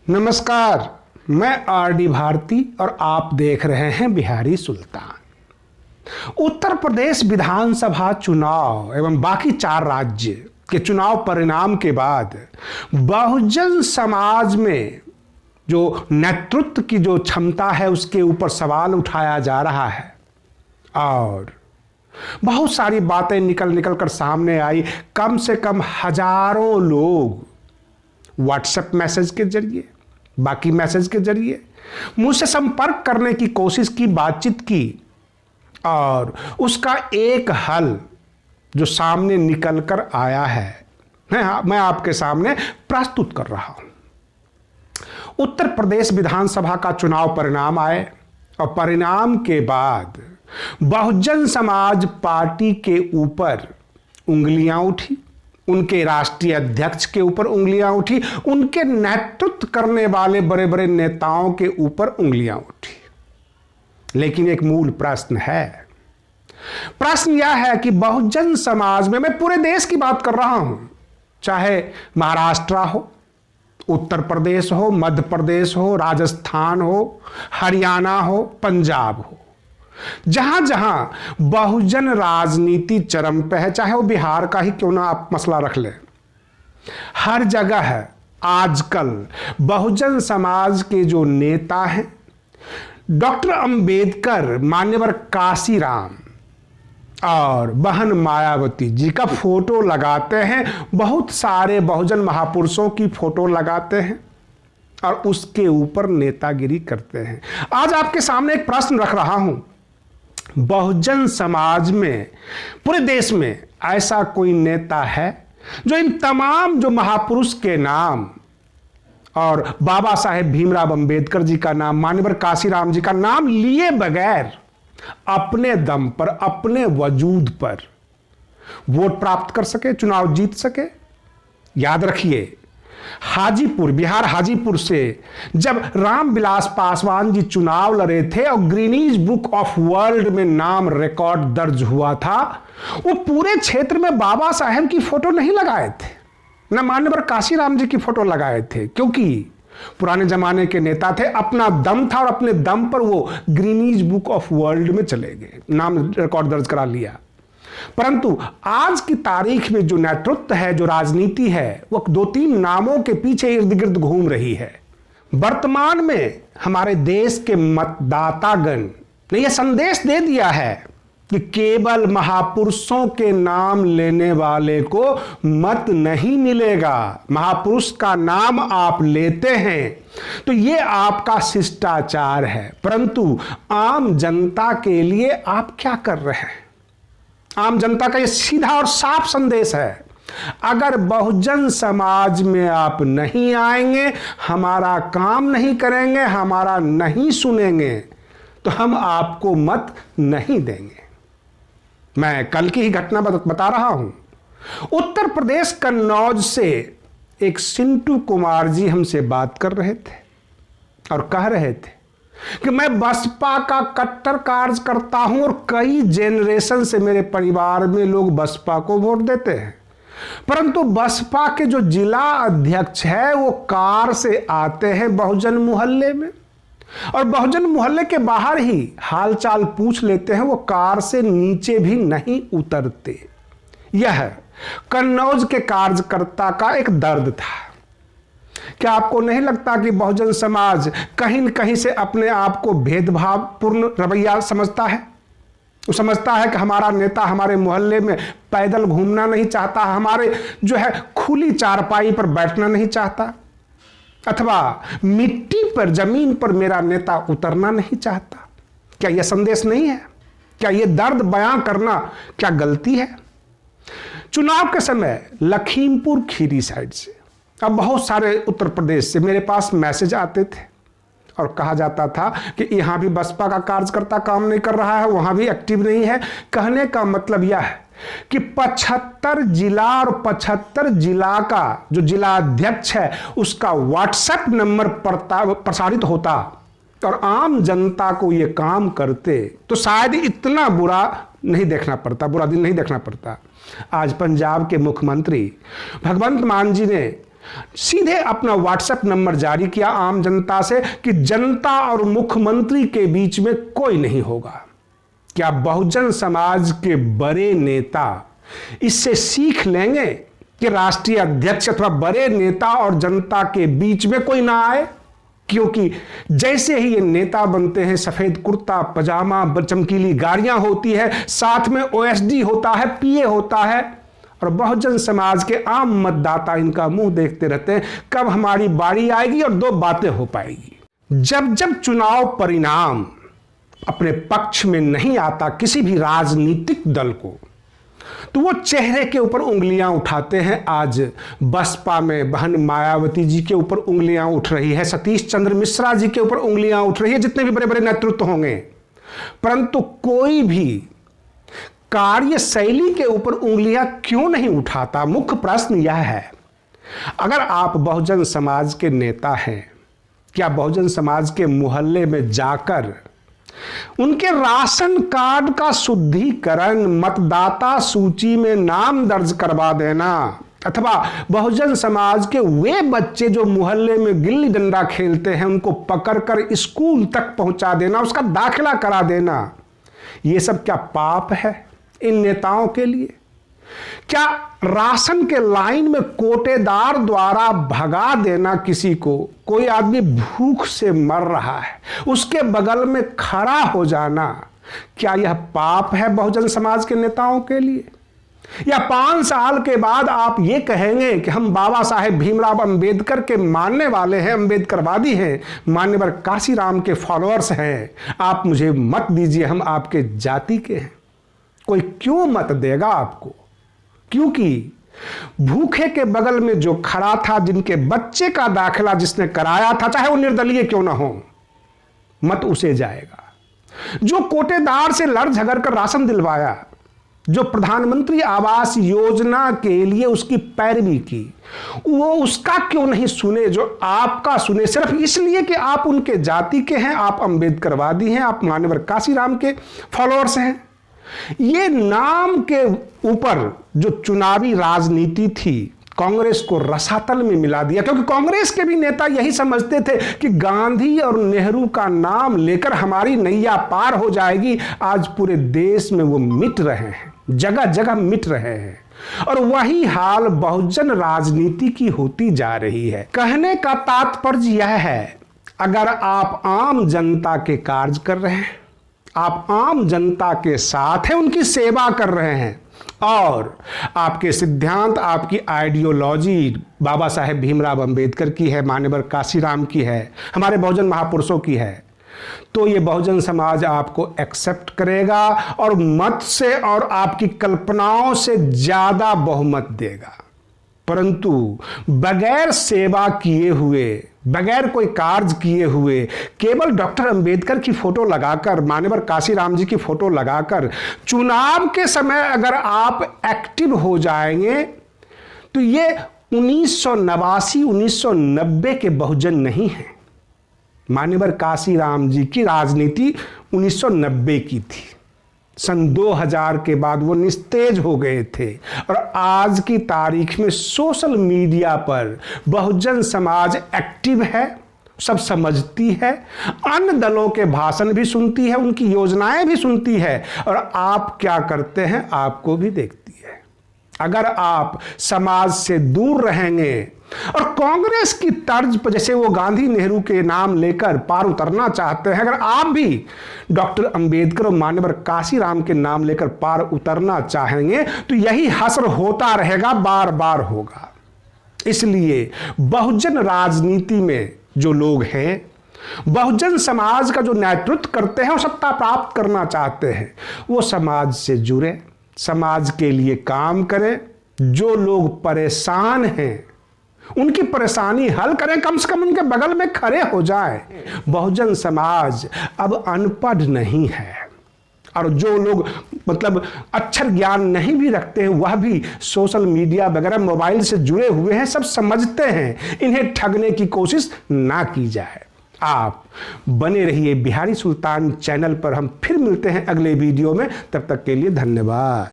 नमस्कार, मैं आरडी भारती और आप देख रहे हैं बिहारी सुल्तान। उत्तर प्रदेश विधानसभा चुनाव एवं बाकी 4 राज्य के चुनाव परिणाम के बाद बहुजन समाज में जो नेतृत्व की जो क्षमता है उसके ऊपर सवाल उठाया जा रहा है और बहुत सारी बातें निकल कर सामने आई। कम से कम हजारों लोग व्हाट्सएप मैसेज के जरिए, बाकी मैसेज के जरिए मुझसे संपर्क करने की कोशिश की, बातचीत की और उसका एक हल जो सामने निकल कर आया है मैं आपके सामने प्रस्तुत कर रहा हूं। उत्तर प्रदेश विधानसभा का चुनाव परिणाम आए और परिणाम के बाद बहुजन समाज पार्टी के ऊपर उंगलियां उठी, उनके राष्ट्रीय अध्यक्ष के ऊपर उंगलियां उठी, उनके नेतृत्व करने वाले बड़े बड़े नेताओं के ऊपर उंगलियां उठी। लेकिन एक मूल प्रश्न है। प्रश्न यह है कि बहुजन समाज में, मैं पूरे देश की बात कर रहा हूं, चाहे महाराष्ट्र हो, उत्तर प्रदेश हो, मध्य प्रदेश हो, राजस्थान हो, हरियाणा हो, पंजाब हो, जहां जहां बहुजन राजनीति चरम पे है, चाहे वो बिहार का ही क्यों ना आप मसला रख लें, हर जगह है आजकल बहुजन समाज के जो नेता हैं, डॉक्टर अंबेडकर, मान्यवर काशीराम और बहन मायावती जी का फोटो लगाते हैं, बहुत सारे बहुजन महापुरुषों की फोटो लगाते हैं और उसके ऊपर नेतागिरी करते हैं। आज आपके सामने एक प्रश्न रख रहा हूं। बहुजन समाज में, पूरे देश में ऐसा कोई नेता है जो इन तमाम जो महापुरुष के नाम और बाबा साहेब भीमराव अंबेडकर जी का नाम, मान्यवर काशीराम जी का नाम लिए बगैर अपने दम पर, अपने वजूद पर वोट प्राप्त कर सके, चुनाव जीत सके? याद रखिए, हाजीपुर, बिहार हाजीपुर से जब रामविलास पासवान जी चुनाव लड़े थे और गिनीज बुक ऑफ वर्ल्ड में नाम रिकॉर्ड दर्ज हुआ था, वो पूरे क्षेत्र में बाबा साहेब की फोटो नहीं लगाए थे, न मान्यवर काशीराम जी की फोटो लगाए थे, क्योंकि पुराने जमाने के नेता थे, अपना दम था और अपने दम पर वो गिनीज बुक ऑफ वर्ल्ड में चले गए, नाम रिकॉर्ड दर्ज करा लिया। परंतु आज की तारीख में जो नेतृत्व है, जो राजनीति है, वो 2-3 नामों के पीछे इर्द गिर्द घूम रही है। वर्तमान में हमारे देश के मतदातागण ने यह संदेश दे दिया है कि केवल महापुरुषों के नाम लेने वाले को मत नहीं मिलेगा। महापुरुष का नाम आप लेते हैं तो ये आपका शिष्टाचार है, परंतु आम जनता के लिए आप क्या कर रहे हैं? आम जनता का यह सीधा और साफ संदेश है, अगर बहुजन समाज में आप नहीं आएंगे, हमारा काम नहीं करेंगे, हमारा नहीं सुनेंगे, तो हम आपको मत नहीं देंगे। मैं कल की ही घटना बता रहा हूं। उत्तर प्रदेश कन्नौज से एक सिंटू कुमार जी हमसे बात कर रहे थे और कह रहे थे कि मैं बसपा का कट्टर कार्यकर्ता हूं और कई जेनरेशन से मेरे परिवार में लोग बसपा को वोट देते हैं, परंतु बसपा के जो जिला अध्यक्ष है वो कार से आते हैं बहुजन मोहल्ले में और बहुजन मोहल्ले के बाहर ही हालचाल पूछ लेते हैं, वो कार से नीचे भी नहीं उतरते। यह कन्नौज के कार्यकर्ता का एक दर्द था। क्या आपको नहीं लगता कि बहुजन समाज कहीं न कहीं से अपने आप को भेदभावपूर्ण रवैया समझता है? वो समझता है कि हमारा नेता हमारे मोहल्ले में पैदल घूमना नहीं चाहता, हमारे जो है खुली चारपाई पर बैठना नहीं चाहता, अथवा मिट्टी पर, जमीन पर मेरा नेता उतरना नहीं चाहता। क्या यह संदेश नहीं है? क्या यह दर्द बयां करना क्या गलती है? चुनाव के समय लखीमपुर खीरी साइड से, अब बहुत सारे उत्तर प्रदेश से मेरे पास मैसेज आते थे और कहा जाता था कि यहां भी बसपा का कार्यकर्ता काम नहीं कर रहा है, वहां भी एक्टिव नहीं है। कहने का मतलब यह है कि 75 जिला और 75 जिला का जो जिला अध्यक्ष है उसका व्हाट्सएप नंबर प्रसारित होता और आम जनता को यह काम करते तो शायद इतना बुरा नहीं देखना पड़ता, बुरा दिन नहीं देखना पड़ता। आज पंजाब के मुख्यमंत्री भगवंत मान जी ने सीधे अपना व्हाट्सएप नंबर जारी किया आम जनता से कि जनता और मुख्यमंत्री के बीच में कोई नहीं होगा। क्या बहुजन समाज के बड़े नेता इससे सीख लेंगे कि राष्ट्रीय अध्यक्ष अथवा बड़े नेता और जनता के बीच में कोई ना आए? क्योंकि जैसे ही ये नेता बनते हैं, सफेद कुर्ता पजामा, चमकीली गाड़ियां होती है, साथ में ओएसडी होता है, पीए होता है, और बहुजन समाज के आम मतदाता इनका मुंह देखते रहते हैं कब हमारी बारी आएगी और दो बातें हो पाएगी। जब जब चुनाव परिणाम अपने पक्ष में नहीं आता किसी भी राजनीतिक दल को, तो वो चेहरे के ऊपर उंगलियां उठाते हैं। आज बसपा में बहन मायावती जी के ऊपर उंगलियां उठ रही है, सतीश चंद्र मिश्रा जी के ऊपर उंगलियां उठ रही है, जितने भी बड़े बड़े नेतृत्व होंगे, परंतु कोई भी कार्यशैली के ऊपर उंगलियां क्यों नहीं उठाता? मुख्य प्रश्न यह है। अगर आप बहुजन समाज के नेता हैं, क्या बहुजन समाज के मोहल्ले में जाकर उनके राशन कार्ड का शुद्धिकरण, मतदाता सूची में नाम दर्ज करवा देना, अथवा बहुजन समाज के वे बच्चे जो मोहल्ले में गिल्ली डंडा खेलते हैं उनको पकड़कर स्कूल तक पहुंचा देना, उसका दाखिला करा देना, ये सब क्या पाप है इन नेताओं के लिए? क्या राशन के लाइन में कोटेदार द्वारा भगा देना किसी को, कोई आदमी भूख से मर रहा है उसके बगल में खड़ा हो जाना, क्या यह पाप है बहुजन समाज के नेताओं के लिए? या 5 साल के बाद आप ये कहेंगे कि हम बाबा साहेब भीमराव अंबेडकर के मानने वाले हैं, अंबेडकरवादी हैं, मान्यवर काशीराम के फॉलोअर्स हैं, आप मुझे मत दीजिए, हम आपके जाति के हैं? कोई क्यों मत देगा आपको? क्योंकि भूखे के बगल में जो खड़ा था, जिनके बच्चे का दाखिला जिसने कराया था, चाहे वो निर्दलीय क्यों ना हो, मत उसे जाएगा। जो कोटेदार से लड़ झगड़ कर राशन दिलवाया, जो प्रधानमंत्री आवास योजना के लिए उसकी पैरवी की, वो उसका क्यों नहीं सुने जो आपका सुने, सिर्फ इसलिए कि आप उनके जाति के हैं, आप अंबेडकरवादी हैं, आप मान्यवर काशीराम के फॉलोअर्स हैं। ये नाम के ऊपर जो चुनावी राजनीति थी, कांग्रेस को रसातल में मिला दिया, क्योंकि कांग्रेस के भी नेता यही समझते थे कि गांधी और नेहरू का नाम लेकर हमारी नैया पार हो जाएगी। आज पूरे देश में वो मिट रहे हैं, जगह जगह मिट रहे हैं, और वही हाल बहुजन राजनीति की होती जा रही है। कहने का तात्पर्य यह है, अगर आप आम जनता के कार्य कर रहे हैं, आप आम जनता के साथ हैं, उनकी सेवा कर रहे हैं, और आपके सिद्धांत, आपकी आइडियोलॉजी बाबा साहेब भीमराव अंबेडकर की है, मान्यवर काशीराम की है, हमारे बहुजन महापुरुषों की है, तो ये बहुजन समाज आपको एक्सेप्ट करेगा और मत से और आपकी कल्पनाओं से ज्यादा बहुमत देगा। परंतु बगैर सेवा किए हुए, बगैर कोई कार्य किए हुए, केवल डॉक्टर अंबेडकर की फोटो लगाकर, मान्यवर काशीराम जी की फोटो लगाकर चुनाव के समय अगर आप एक्टिव हो जाएंगे, तो ये 1989 1990 के बहुजन नहीं है। मान्यवर काशीराम जी की राजनीति 1990 की थी। सन 2000 के बाद वो निस्तेज हो गए थे, और आज की तारीख में सोशल मीडिया पर बहुजन समाज एक्टिव है, सब समझती है, अन्य दलों के भाषण भी सुनती है, उनकी योजनाएं भी सुनती है, और आप क्या करते हैं आपको भी देखती है। अगर आप समाज से दूर रहेंगे और कांग्रेस की तर्ज पर, जैसे वो गांधी नेहरू के नाम लेकर पार उतरना चाहते हैं, अगर आप भी डॉक्टर अंबेडकर और मान्यवर काशीराम के नाम लेकर पार उतरना चाहेंगे, तो यही हश्र होता रहेगा, बार बार होगा। इसलिए बहुजन राजनीति में जो लोग हैं, बहुजन समाज का जो नेतृत्व करते हैं और सत्ता प्राप्त करना चाहते हैं, वो समाज से जुड़े, समाज के लिए काम करें। जो लोग परेशान हैं उनकी परेशानी हल करें, कम से कम उनके बगल में खड़े हो जाएं। बहुजन समाज अब अनपढ़ नहीं है, और जो लोग मतलब अक्षर ज्ञान नहीं भी रखते हैं, वह भी सोशल मीडिया वगैरह मोबाइल से जुड़े हुए हैं, सब समझते हैं। इन्हें ठगने की कोशिश ना की जाए। आप बने रहिए बिहारी सुल्तान चैनल पर। हम फिर मिलते हैं अगले वीडियो में, तब तक के लिए धन्यवाद।